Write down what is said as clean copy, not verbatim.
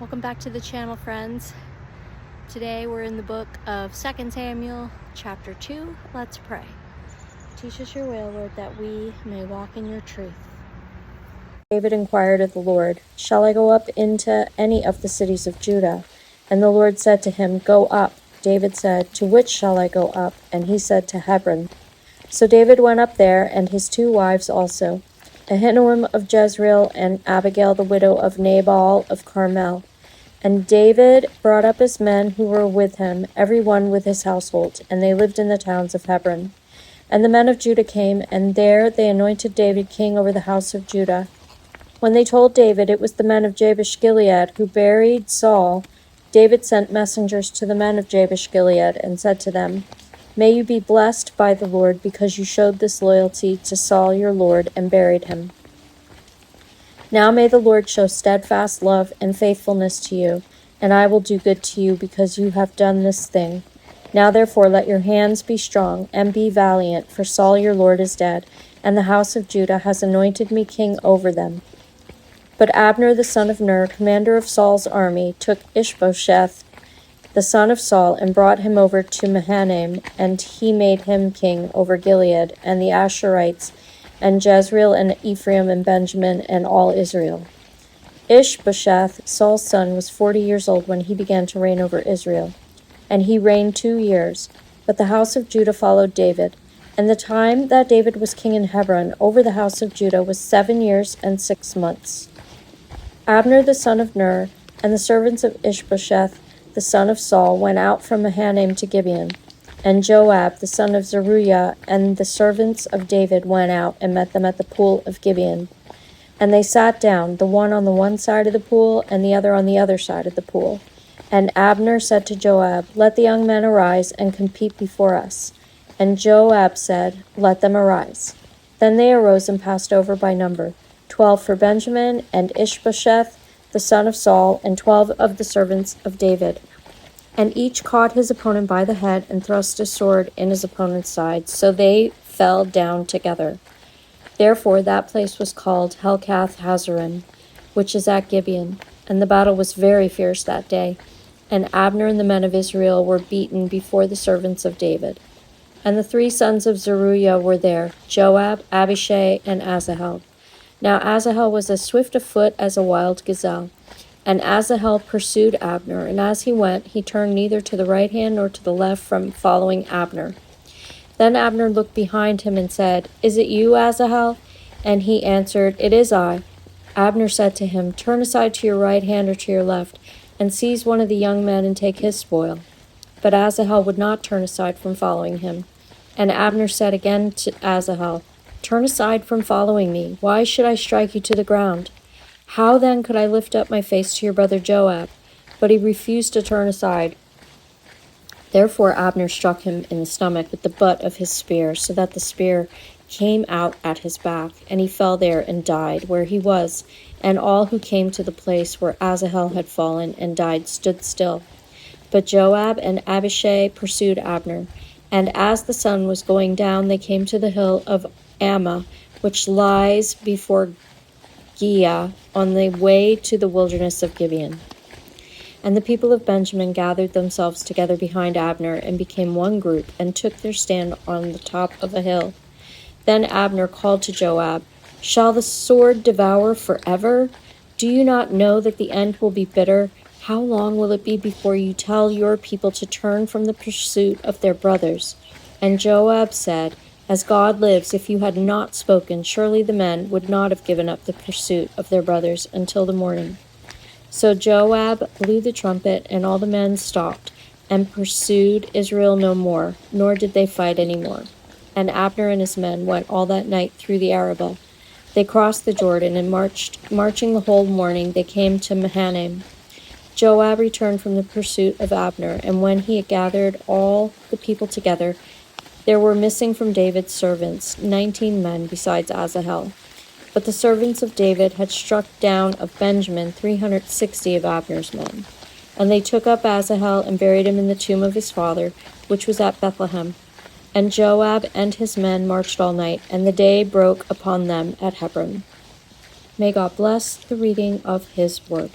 Welcome back to the channel, friends. Today we're in the book of 2 Samuel, chapter 2. Let's pray. Teach us your will, Lord, that we may walk in your truth. David inquired of the Lord, "Shall I go up into any of the cities of Judah?" And the Lord said to him, "Go up." David said, "To which shall I go up?" And he said, "To Hebron." So David went up there, and his 2 wives also, Ahinoam of Jezreel and Abigail the widow of Nabal of Carmel. And David brought up his men who were with him, every one with his household, and they lived in the towns of Hebron. And the men of Judah came, and there they anointed David king over the house of Judah. When they told David it was the men of Jabesh-Gilead who buried Saul, David sent messengers to the men of Jabesh-Gilead and said to them, "May you be blessed by the Lord, because you showed this loyalty to Saul your lord and buried him. Now may the Lord show steadfast love and faithfulness to you, and I will do good to you because you have done this thing. Now therefore let your hands be strong and be valiant, for Saul your lord is dead, and the house of Judah has anointed me king over them." But Abner the son of Ner, commander of Saul's army, took Ishbosheth the son of Saul and brought him over to Mahanaim, and he made him king over Gilead and the Asherites, and Jezreel and Ephraim and Benjamin and all Israel. Ishbosheth, Saul's son, was 40 years old when he began to reign over Israel, and he reigned 2 years. But the house of Judah followed David, and the time that David was king in Hebron over the house of Judah was 7 years and 6 months. Abner the son of Ner and the servants of Ishbosheth the son of Saul went out from Mahanaim to Gibeon. And Joab the son of Zeruiah and the servants of David went out and met them at the pool of Gibeon. And they sat down, the one on the one side of the pool and the other on the other side of the pool. And Abner said to Joab, "Let the young men arise and compete before us." And Joab said, "Let them arise." Then they arose and passed over by number, 12 for Benjamin, and Ishbosheth the son of Saul, and 12 of the servants of David. And each caught his opponent by the head and thrust a sword in his opponent's side, so they fell down together. Therefore that place was called Helkath Hazarim, which is at Gibeon. And the battle was very fierce that day, and Abner and the men of Israel were beaten before the servants of David. And the 3 sons of Zeruiah were there, Joab, Abishai, and Asahel. Now Asahel was as swift of foot as a wild gazelle. And Asahel pursued Abner, and as he went, he turned neither to the right hand nor to the left from following Abner. Then Abner looked behind him and said, "Is it you, Asahel?" And he answered, "It is I." Abner said to him, "Turn aside to your right hand or to your left, and seize one of the young men and take his spoil." But Asahel would not turn aside from following him. And Abner said again to Asahel, "Turn aside from following me. Why should I strike you to the ground? How then could I lift up my face to your brother Joab?" But he refused to turn aside. Therefore Abner struck him in the stomach with the butt of his spear, so that the spear came out at his back, and he fell there and died where he was. And all who came to the place where Asahel had fallen and died stood still. But Joab and Abishai pursued Abner. And as the sun was going down, they came to the hill of Ammah, which lies before Giah, on the way to the wilderness of Gibeon. And the people of Benjamin gathered themselves together behind Abner and became one group and took their stand on the top of a hill. Then Abner called to Joab, "Shall the sword devour forever? Do you not know that the end will be bitter? How long will it be before you tell your people to turn from the pursuit of their brothers?" And Joab said, "As God lives, if you had not spoken, surely the men would not have given up the pursuit of their brothers until the morning." So Joab blew the trumpet, and all the men stopped, and pursued Israel no more, nor did they fight any more. And Abner and his men went all that night through the Arabah. They crossed the Jordan, and marching the whole morning, they came to Mahanaim. Joab returned from the pursuit of Abner, and when he had gathered all the people together, there were missing from David's servants 19 men besides Asahel. But the servants of David had struck down of Benjamin 360 of Abner's men. And they took up Asahel and buried him in the tomb of his father, which was at Bethlehem. And Joab and his men marched all night, and the day broke upon them at Hebron. May God bless the reading of his word.